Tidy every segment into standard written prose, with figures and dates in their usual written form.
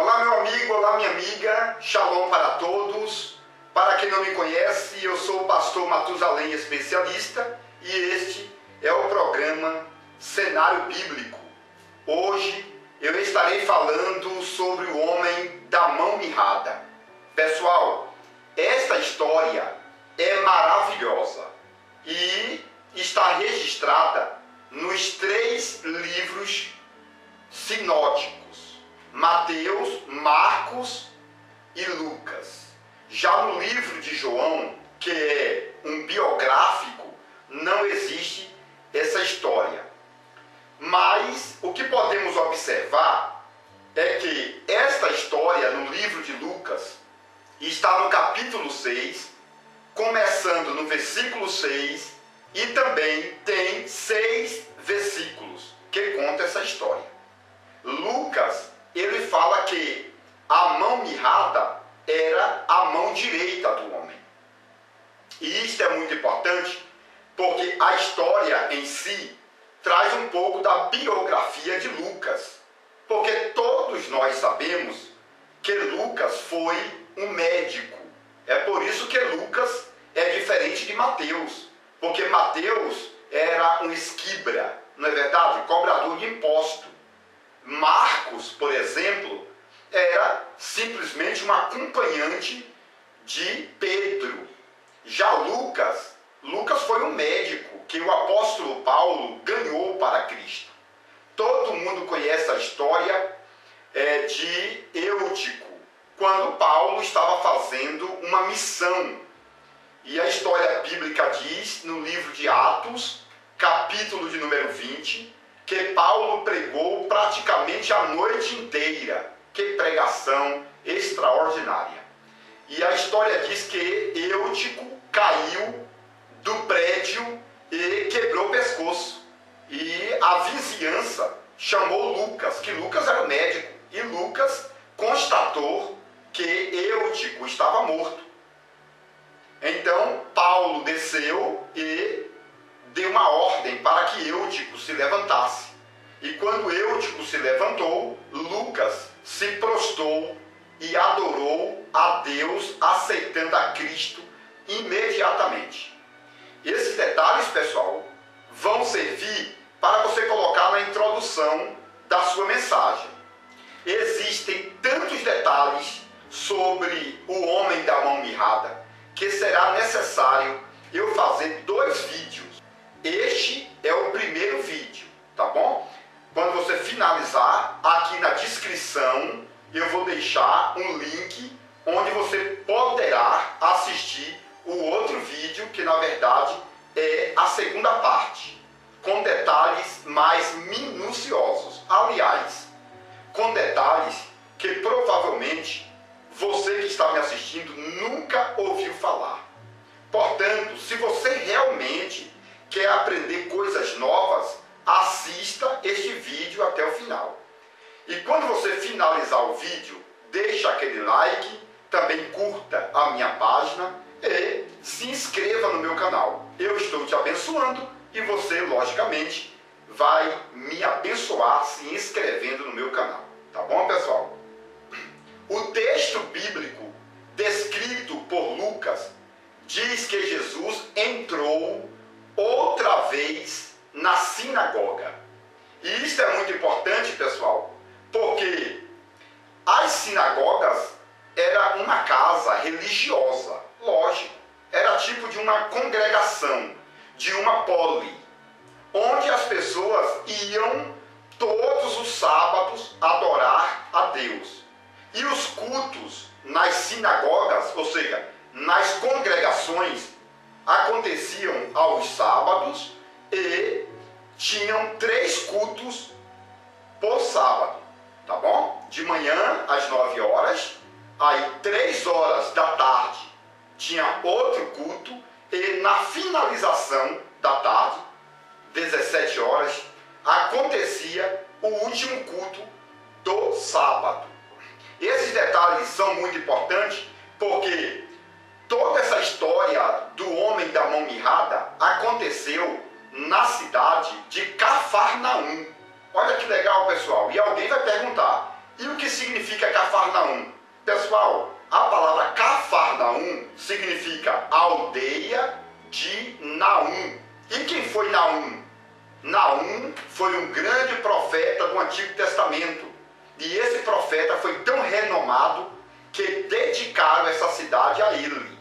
Olá meu amigo, olá minha amiga, shalom para todos. Para quem não me conhece, eu sou o pastor Matusalém Especialista e este é o programa Cenário Bíblico. Hoje eu estarei falando sobre o homem da mão mirrada. Pessoal, esta história é maravilhosa e está registrada nos 3 livros sinóticos: Mateus, Marcos e Lucas. Já no livro de João, que é um biográfico, não existe essa história. Mas o que podemos observar é que esta história no livro de Lucas está no capítulo 6, começando no versículo 6, e também tem 6 versículos que contam essa história. Lucas, ele fala que a mão mirrada era a mão direita do homem. E isto é muito importante porque a história em si traz um pouco da biografia de Lucas. Porque todos nós sabemos que Lucas foi um médico. É por isso que Lucas é diferente de Mateus. Porque Mateus era um esquibra, não é verdade? Cobrador de imposto. Marcos, por exemplo, era simplesmente um acompanhante de Pedro. Já Lucas foi um médico que o apóstolo Paulo ganhou para Cristo. Todo mundo conhece a história de Eutico, quando Paulo estava fazendo uma missão. E a história bíblica diz, no livro de Atos, capítulo de número 20, que Paulo pregou praticamente a noite inteira. Que pregação extraordinária! E a história diz que Eutico caiu do prédio e quebrou o pescoço. E a vizinhança chamou Lucas, que Lucas era médico, e Lucas constatou que Eutico estava morto. Então Paulo desceu e deu uma ordem para que Eutico se levantasse. E quando Eutico se levantou, Lucas se prostrou e adorou a Deus, aceitando a Cristo imediatamente. Esses detalhes, pessoal, vão servir para você colocar na introdução da sua mensagem. Existem tantos detalhes sobre o homem da mão mirrada que será necessário eu fazer 2 vídeos. Este é o primeiro vídeo, tá bom? Quando você finalizar, aqui na descrição eu vou deixar um link onde você poderá assistir o outro vídeo, que na verdade é a segunda parte, com detalhes mais minuciosos. Aliás, com detalhes que provavelmente você que está me assistindo nunca ouviu falar. Portanto, se você realmente quer aprender coisas novas, assista este vídeo até o final. E quando você finalizar o vídeo, deixa aquele like, também curta a minha página e se inscreva no meu canal. Eu estou te abençoando e você, logicamente, vai me abençoar se inscrevendo no meu canal. Tá bom, pessoal? O texto bíblico descrito por Lucas diz que Jesus entrou outra vez na sinagoga. E isso é muito importante, pessoal, porque as sinagogas era uma casa religiosa, lógico, era tipo de uma congregação, de uma poli, onde as pessoas iam todos os sábados adorar a Deus. E os cultos nas sinagogas, ou seja, nas congregações, aconteciam aos sábados e tinham 3 cultos por sábado, tá bom? De manhã às 9 horas, aí 3 horas da tarde tinha outro culto e na finalização da tarde, 17 horas, acontecia o último culto do sábado. Esses detalhes são muito importantes porque toda essa história do homem da mão mirrada aconteceu na cidade de Cafarnaum. Olha que legal, pessoal. E alguém vai perguntar, E o que significa Cafarnaum? Pessoal, a palavra Cafarnaum significa aldeia de Naum. E quem foi Naum? Naum foi um grande profeta do Antigo Testamento. E esse profeta foi tão renomado que dedicaram essa cidade a ele.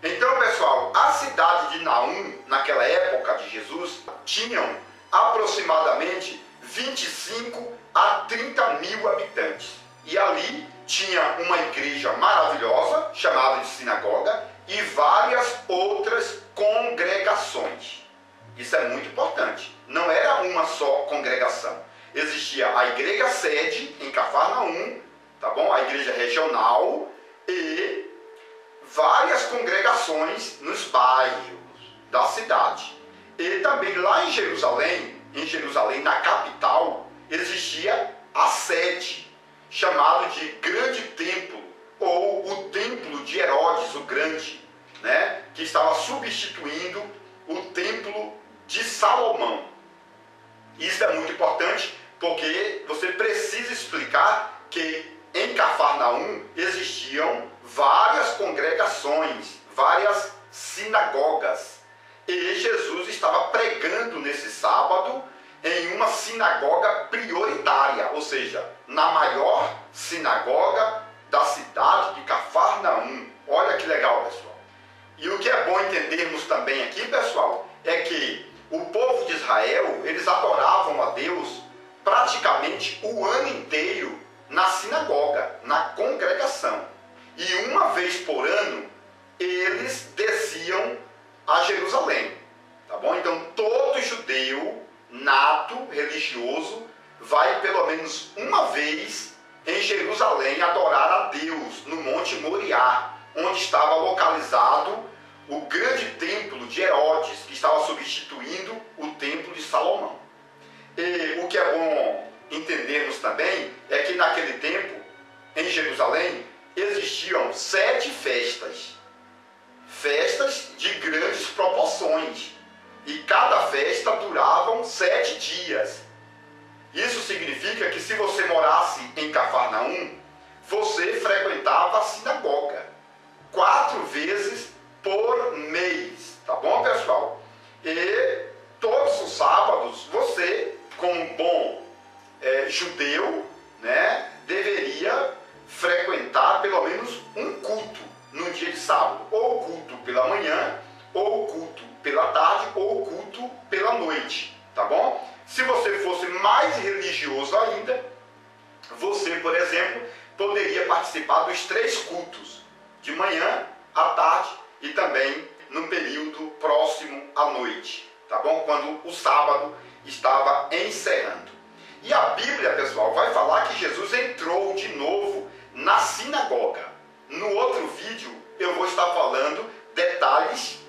Então, pessoal, a cidade de Naum, naquela época de Jesus, tinham aproximadamente 25 a 30 mil habitantes. E ali tinha uma igreja maravilhosa, chamada de sinagoga, e várias outras congregações. Isso é muito importante. Não era uma só congregação. Existia a igreja sede em Cafarnaum, tá bom? A igreja regional e várias congregações nos bairros da cidade. E também lá em Jerusalém, na capital, existia a sede, chamado de Grande Templo, ou o Templo de Herodes o Grande, né? Que estava substituindo o Templo de Salomão. Isso é muito importante, porque você precisa explicar que em Cafarnaum existiam várias congregações, várias sinagogas. E Jesus estava pregando nesse sábado em uma sinagoga prioritária, ou seja, na maior sinagoga da cidade de Cafarnaum. Olha que legal, pessoal. E o que é bom entendermos também aqui, pessoal, é que o povo de Israel, eles adoravam a Deus praticamente o ano inteiro na sinagoga, na congregação. E uma vez por ano, eles desciam a Jerusalém, tá bom? Então, todo judeu nato, religioso, vai pelo menos uma vez em Jerusalém adorar a Deus, no Monte Moriá, onde estava localizado o grande templo de Herodes, que estava substituindo o templo de Salomão. E o que é bom entendermos também é que naquele tempo, em Jerusalém, existiam 7 festas. Festas de grandes proporções. E cada festa durava 7 dias. Isso significa que se você morasse em Cafarnaum, você frequentava a sinagoga 4 vezes por mês, tá bom, pessoal? E todos os sábados você, como bom judeu, né, deveria frequentar pelo menos um culto no dia de sábado, ou culto pela manhã, ou culto pela tarde, ou culto pela noite, tá bom? Se você fosse mais religioso ainda, você, por exemplo, poderia participar dos 3 cultos, de manhã, à tarde e também no período próximo à noite, tá bom? Quando o sábado estava encerrando. E a Bíblia, pessoal, vai falar que Jesus entrou de novo na sinagoga. No outro vídeo eu vou estar falando detalhes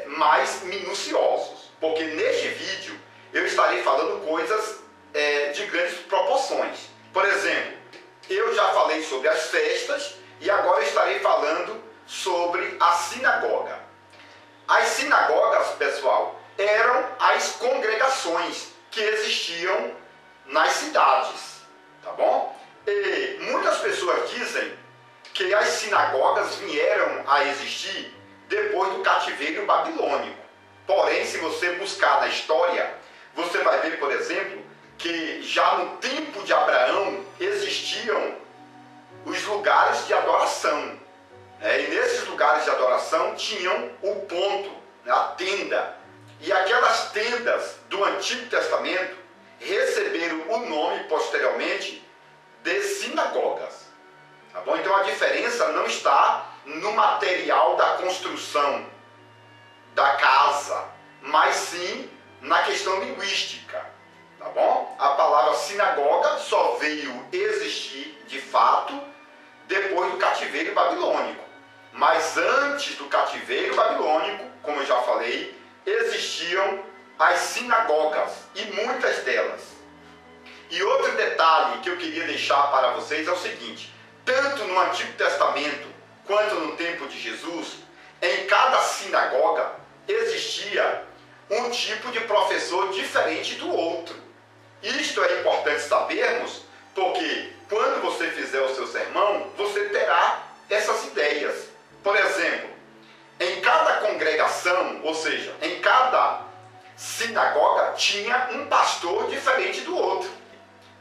mais minuciosos, porque neste vídeo eu estarei falando coisas de grandes proporções. Por exemplo, eu já falei sobre as festas e agora estarei falando sobre a sinagoga. As sinagogas, pessoal, eram as congregações que existiam nas cidades, tá bom? E muitas pessoas dizem que as sinagogas vieram a existir depois do cativeiro babilônico. Porém, se você buscar na história, você vai ver, por exemplo, que já no tempo de Abraão existiam os lugares de adoração. E nesses lugares de adoração tinham o ponto, a tenda. E aquelas tendas do Antigo Testamento receberam o nome posteriormente de sinagogas. Tá bom? Então a diferença não está no material da construção da casa, mas sim na questão linguística. Tá bom? A palavra sinagoga só veio existir de fato depois do cativeiro babilônico. Mas antes do cativeiro babilônico, como eu já falei, existiam as sinagogas, e muitas delas. E outro detalhe que eu queria deixar para vocês é o seguinte: tanto no Antigo Testamento quanto no tempo de Jesus, em cada sinagoga existia um tipo de professor diferente do outro. Isto é importante sabermos, porque quando você fizer o seu sermão, você terá essas ideias. Por exemplo, em cada congregação, ou seja, em cada sinagoga, tinha um pastor diferente do outro.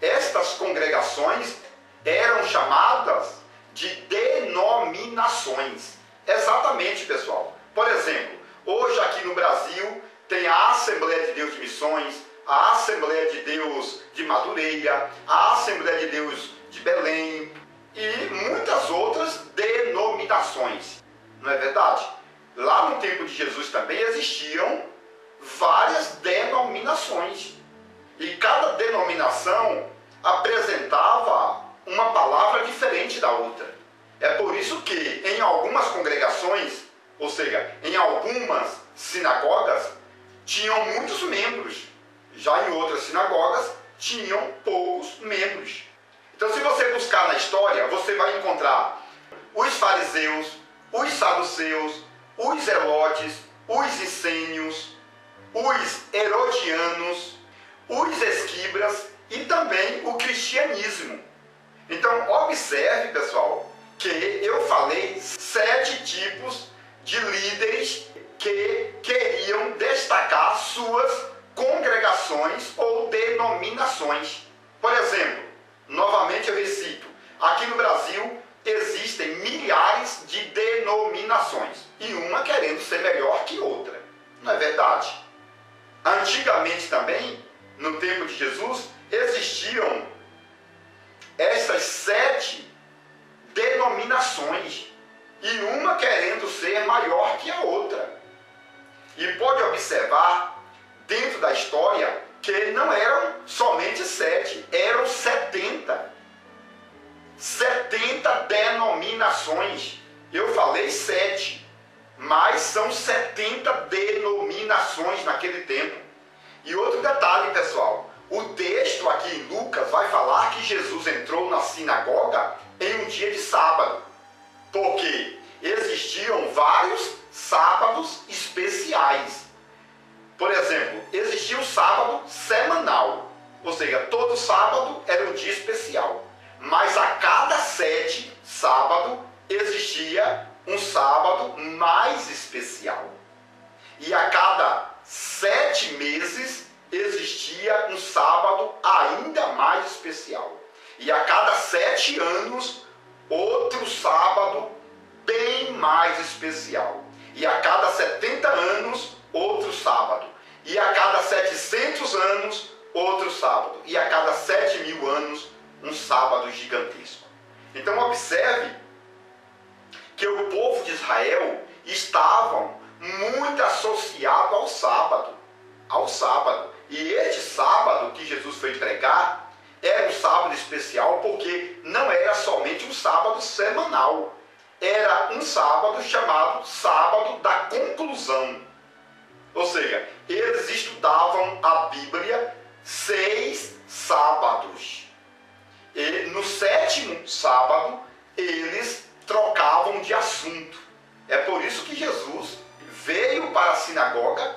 Estas congregações eram chamadas de denominações. Exatamente, pessoal. Por exemplo, hoje aqui no Brasil tem a Assembleia de Deus de Missões, a Assembleia de Deus de Madureira, a Assembleia de Deus de Belém e muitas outras denominações. Não é verdade? Lá no tempo de Jesus também existiam várias denominações. E cada denominação apresentava uma palavra diferente da outra. É por isso que em algumas congregações, ou seja, em algumas sinagogas, tinham muitos membros. Já em outras sinagogas, tinham poucos membros. Então, se você buscar na história, você vai encontrar os fariseus, os saduceus, os zelotes, os essênios, os herodianos, os esquibras e também o cristianismo. Então, observe, pessoal, que eu falei 7 tipos de líderes que queriam destacar suas congregações ou denominações. Por exemplo, novamente eu recito, aqui no Brasil existem milhares de denominações e uma querendo ser melhor que outra. Não é verdade? Antigamente também, no tempo de Jesus, existiam essas 7 denominações e uma querendo ser maior que a outra. E pode observar dentro da história que não eram somente 7, eram 70. 70 denominações. Eu falei 7, mas são 70 denominações naquele tempo. E outro detalhe, pessoal, o texto aqui em Lucas vai falar que Jesus entrou na sinagoga em um dia de sábado, porque existiam vários sábados especiais. Por exemplo, existia o sábado semanal, ou seja, todo sábado era um dia especial. Mas a cada 7 sábados existia um sábado mais especial. E a cada 7 meses existia um sábado ainda mais especial. E a cada 7 anos, outro sábado bem mais especial. E a cada 70 anos, outro sábado. E a cada 700 anos, outro sábado. E a cada 7.000 anos, um sábado gigantesco. Então observe que o povo de Israel estavam muito associado ao sábado. Ao sábado. E este sábado que Jesus foi pregar era um sábado especial porque não era somente um sábado semanal. Era um sábado chamado sábado da conclusão. Ou seja, eles estudavam a Bíblia 6 sábados. E no 7º sábado, eles trocavam de assunto. É por isso que Jesus veio para a sinagoga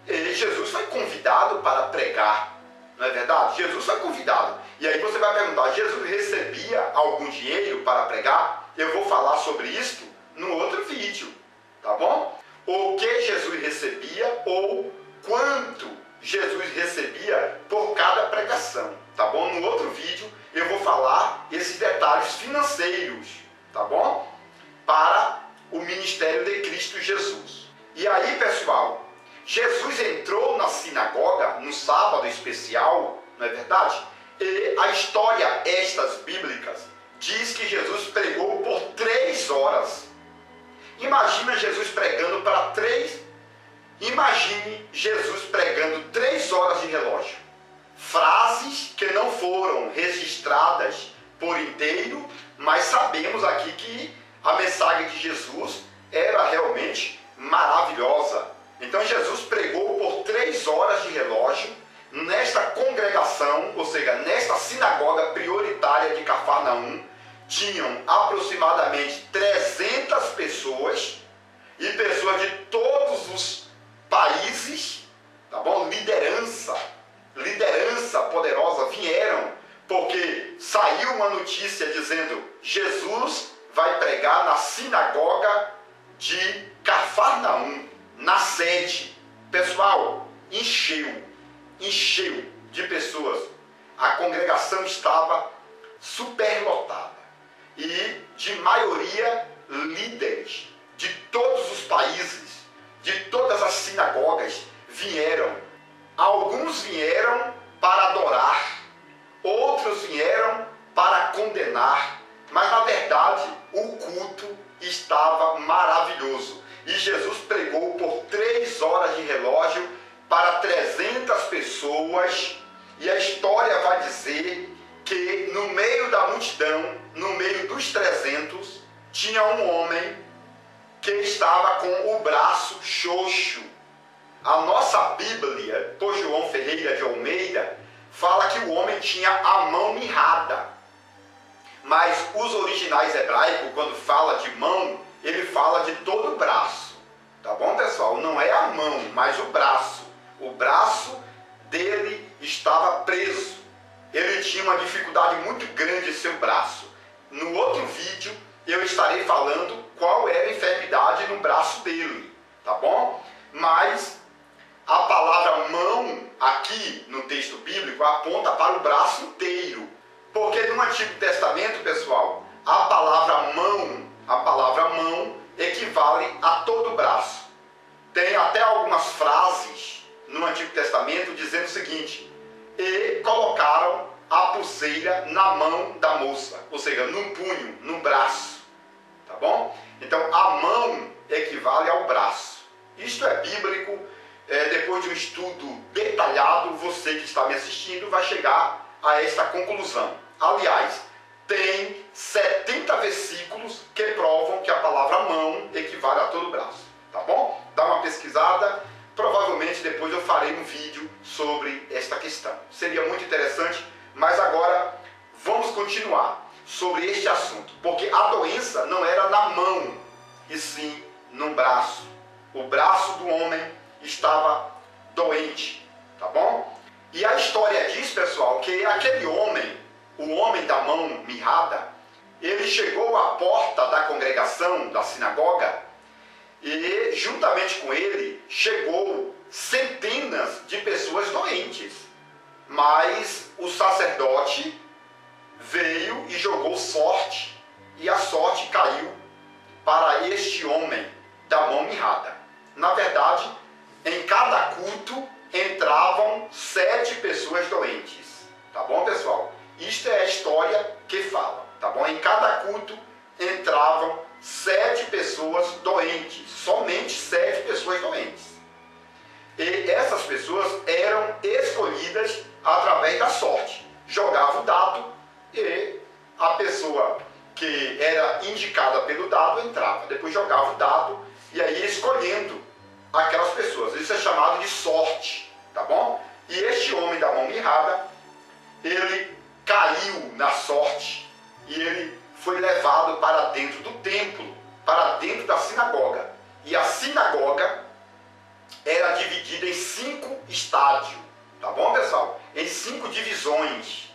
e Jesus foi convidado para pregar. Não é verdade? Jesus foi convidado. E aí você vai perguntar, Jesus recebia algum dinheiro para pregar? Eu vou falar sobre isso no outro vídeo, tá bom? O que Jesus recebia ou quanto Jesus recebia por cada pregação, tá bom? No outro vídeo eu vou falar esses detalhes financeiros, tá bom? Para o ministério de Cristo Jesus. E aí, pessoal, Jesus entrou na sinagoga no sábado especial, não é verdade? E a história estas bíblicas diz que Jesus pregou por 3 horas. Imagina Jesus pregando para 3. Imagine Jesus pregando 3 horas de relógio. Frases que não foram registradas por inteiro, mas sabemos aqui que a mensagem de Jesus era realmente maravilhosa. Então Jesus pregou por 3 horas de relógio nesta congregação, ou seja, nesta sinagoga prioritária de Cafarnaum. Tinham aproximadamente 300 pessoas e pessoas de todos os países, tá bom? Liderança poderosa vieram porque saiu uma notícia dizendo: Jesus vai pregar na sinagoga de Cafarnaum, na sede. Pessoal, encheu de pessoas. A congregação estava superlotada e de maioria líderes de todos os países, de todas as sinagogas vieram. Alguns vieram para adorar, outros vieram para condenar, mas na verdade o culto estava maravilhoso. E Jesus pregou por 3 horas de relógio para 300 pessoas, e a história vai dizer que no meio da multidão, no meio dos 300, tinha um homem que estava com o braço xoxo. A nossa Bíblia, por João Ferreira de Almeida, fala que o homem tinha a mão mirrada. Mas os originais hebraicos, quando fala de mão, ele fala de todo o braço. Tá bom, pessoal? Não é a mão, mas o braço. O braço dele estava preso. Ele tinha uma dificuldade muito grande em seu braço. No outro vídeo, eu estarei falando qual era a enfermidade no braço dele. Tá bom? Mas a palavra mão, aqui no texto bíblico, aponta para o braço inteiro. Porque no Antigo Testamento, pessoal, a palavra mão equivale a todo o braço. Tem até algumas frases no Antigo Testamento dizendo o seguinte: e colocaram a pulseira na mão da moça, ou seja, num punho, num braço. Tá bom? Então, a mão equivale ao braço. Isto é bíblico. Depois de um estudo detalhado, você que está me assistindo vai chegar a esta conclusão. Aliás, tem 70 versículos que provam que a palavra mão equivale a todo o braço. Tá bom? Dá uma pesquisada. Provavelmente depois eu farei um vídeo sobre esta questão. Seria muito interessante, mas agora vamos continuar sobre este assunto. Porque a doença não era na mão, e sim no braço. O braço do homem estava doente, tá bom? E a história diz, pessoal, que aquele homem, o homem da mão mirrada, ele chegou à porta da congregação, da sinagoga, e juntamente com ele chegou centenas de pessoas doentes. Mas o sacerdote veio e jogou sorte, e a sorte caiu para este homem da mão mirrada. Na verdade, em cada culto entravam 7 pessoas doentes. Tá bom, pessoal? Isto é a história que fala. Tá bom? Em cada culto entravam 7 pessoas doentes. Somente 7 pessoas doentes. E essas pessoas eram escolhidas através da sorte. Jogava o dado e a pessoa que era indicada pelo dado entrava. Depois jogava o dado e aí escolhendo aquelas pessoas. Isso é chamado de sorte, tá bom? E este homem da mão mirrada, ele caiu na sorte e ele foi levado para dentro do templo, para dentro da sinagoga. E a sinagoga era dividida em 5 estádios, tá bom, pessoal? Em 5 divisões.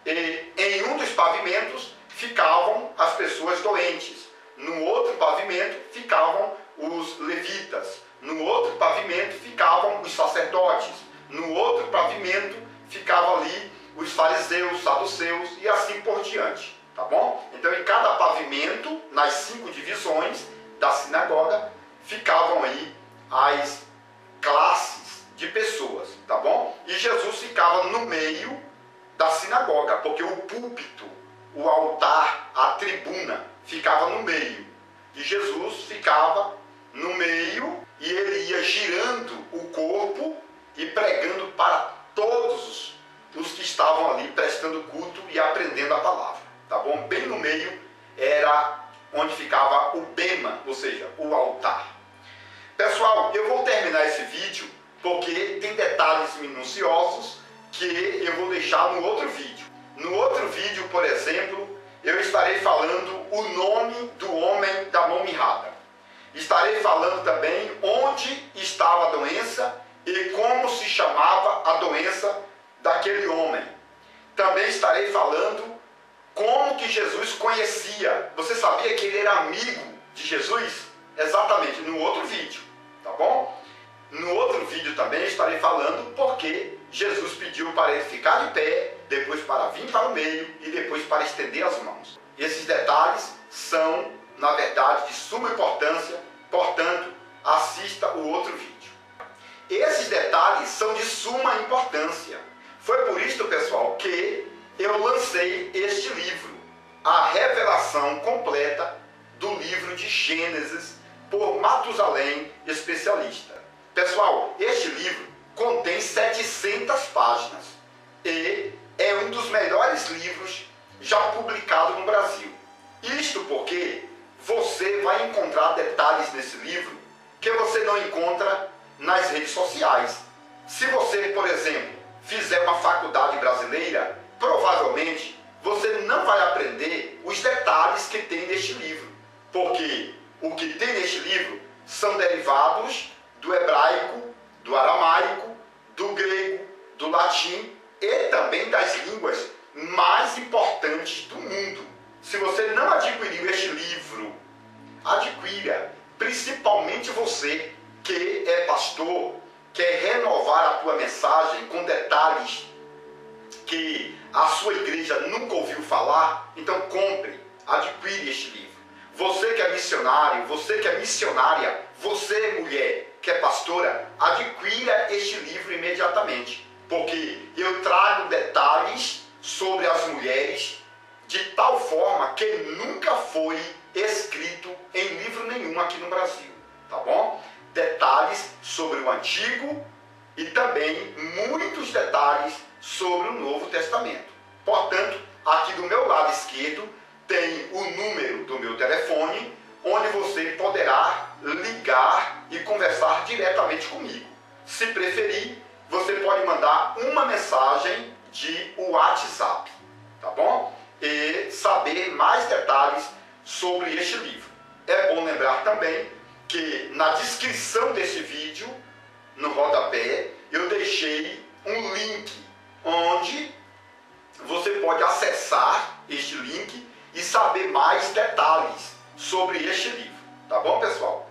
E em um dos pavimentos ficavam as pessoas doentes. No outro pavimento ficavam os levitas. No outro pavimento ficavam os sacerdotes. No outro pavimento ficavam ali os fariseus, saduceus e assim por diante. Tá bom? Então, em cada pavimento, nas 5 divisões da sinagoga, ficavam aí as classes de pessoas. Tá bom? E Jesus ficava no meio da sinagoga, porque o púlpito, o altar, a tribuna, ficava no meio. E Jesus ficava no meio e ele ia girando o corpo e pregando para todos os que estavam ali prestando culto e aprendendo a palavra. Tá bom? Bem no meio era onde ficava o bema, ou seja, o altar. Pessoal, eu vou terminar esse vídeo porque tem detalhes minuciosos que eu vou deixar no outro vídeo. No outro vídeo, por exemplo, eu estarei falando o nome do homem da mão mirrada. Estarei falando também onde estava a doença e como se chamava a doença daquele homem. Também estarei falando como que Jesus conhecia. Você sabia que ele era amigo de Jesus? Exatamente, no outro vídeo, tá bom? No outro vídeo também estarei falando porque Jesus pediu para ele ficar de pé, depois para vir para o meio e depois para estender as mãos. Esses detalhes são, na verdade, de suma importância, portanto, assista o outro vídeo. Esses detalhes são de suma importância. Foi por isso, pessoal, que eu lancei este livro, a revelação completa do livro de Gênesis, por Matusalém, especialista. Pessoal, este livro contém 700 páginas e é um dos melhores livros já publicados no Brasil. Isto porque você vai encontrar detalhes nesse livro que você não encontra nas redes sociais. Se você, por exemplo, fizer uma faculdade brasileira, provavelmente você não vai aprender os detalhes que tem neste livro, porque o que tem neste livro são derivados do hebraico, do aramaico, do grego, do latim e também das línguas mais importantes do mundo. Se você não adquiriu este livro, adquira, principalmente você que é pastor, quer renovar a tua mensagem com detalhes que a sua igreja nunca ouviu falar, então compre, adquire este livro. Você que é missionário, você que é missionária, você mulher que é pastora, adquira este livro imediatamente, porque eu trago detalhes sobre as mulheres de tal forma que nunca foi escrito em livro nenhum aqui no Brasil, tá bom? Detalhes sobre o Antigo e também muitos detalhes sobre o Novo Testamento. Portanto, aqui do meu lado esquerdo tem o número do meu telefone, onde você poderá ligar e conversar diretamente comigo. Se preferir, você pode mandar uma mensagem de WhatsApp, tá bom? E saber mais detalhes sobre este livro. É bom lembrar também que na descrição desse vídeo, no rodapé, eu deixei um link onde você pode acessar este link e saber mais detalhes sobre este livro. Tá bom, pessoal?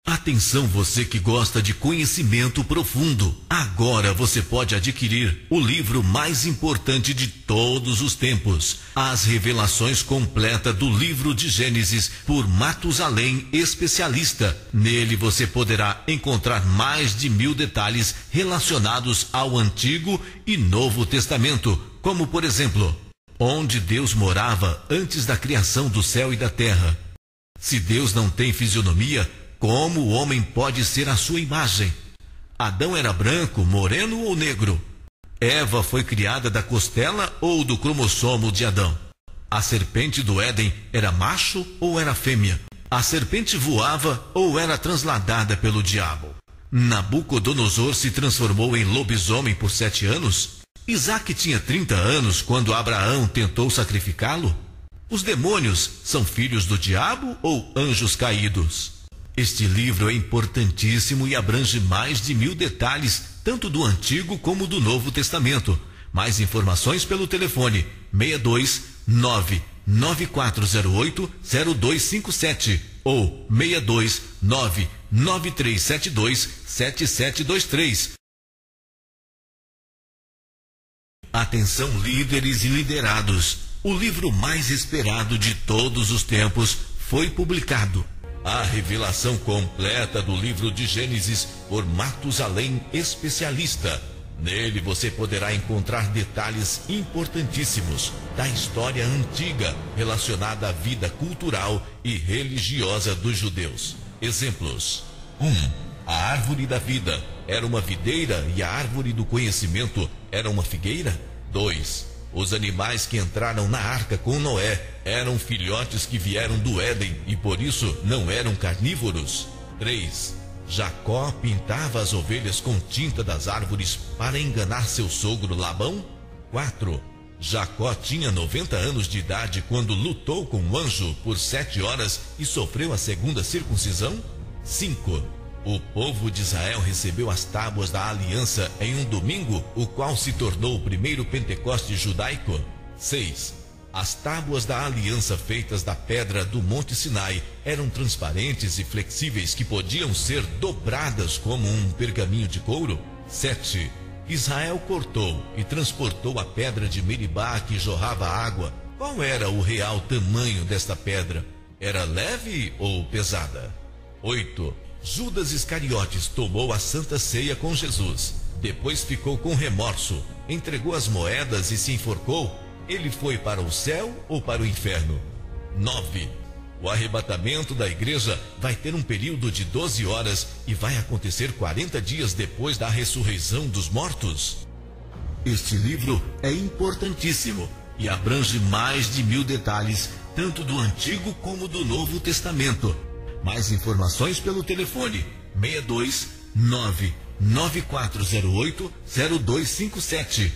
Atenção, você que gosta de conhecimento profundo. Agora você pode adquirir o livro mais importante de todos os tempos, As Revelações Completa do Livro de Gênesis, por Matusalém, especialista. Nele você poderá encontrar mais de 1000 detalhes relacionados ao Antigo e Novo Testamento, como por exemplo, onde Deus morava antes da criação do céu e da terra. Se Deus não tem fisionomia, como o homem pode ser a sua imagem? Adão era branco, moreno ou negro? Eva foi criada da costela ou do cromossomo de Adão? A serpente do Éden era macho ou era fêmea? A serpente voava ou era transladada pelo diabo? Nabucodonosor se transformou em lobisomem por 7 anos? Isaac tinha 30 anos quando Abraão tentou sacrificá-lo? Os demônios são filhos do diabo ou anjos caídos? Este livro é importantíssimo e abrange mais de 1000 detalhes, tanto do Antigo como do Novo Testamento. Mais informações pelo telefone 62 99408 0257 ou 62 99372 7723. Atenção, líderes e liderados. O livro mais esperado de todos os tempos foi publicado. A revelação completa do livro de Gênesis por Matusalém, especialista. Nele você poderá encontrar detalhes importantíssimos da história antiga relacionada à vida cultural e religiosa dos judeus. Exemplos: 1. A árvore da vida era uma videira e a árvore do conhecimento era uma figueira? 2. Os animais que entraram na arca com Noé eram filhotes que vieram do Éden e por isso não eram carnívoros. 3. Jacó pintava as ovelhas com tinta das árvores para enganar seu sogro Labão? 4. Jacó tinha 90 anos de idade quando lutou com o anjo por 7 horas e sofreu a segunda circuncisão? 5. O povo de Israel recebeu as tábuas da aliança em um domingo, o qual se tornou o primeiro Pentecoste judaico. 6. As tábuas da aliança feitas da pedra do Monte Sinai eram transparentes e flexíveis que podiam ser dobradas como um pergaminho de couro. 7. Israel cortou e transportou a pedra de Meribá que jorrava água. Qual era o real tamanho desta pedra? Era leve ou pesada? 8. Judas Iscariotes tomou a Santa Ceia com Jesus. Depois ficou com remorso, entregou as moedas e se enforcou. Ele foi para o céu ou para o inferno? 9. O arrebatamento da igreja vai ter um período de 12 horas e vai acontecer 40 dias depois da ressurreição dos mortos. Este livro é importantíssimo e abrange mais de 1000 detalhes, tanto do Antigo como do Novo Testamento. Mais informações pelo telefone 62 99408 0257.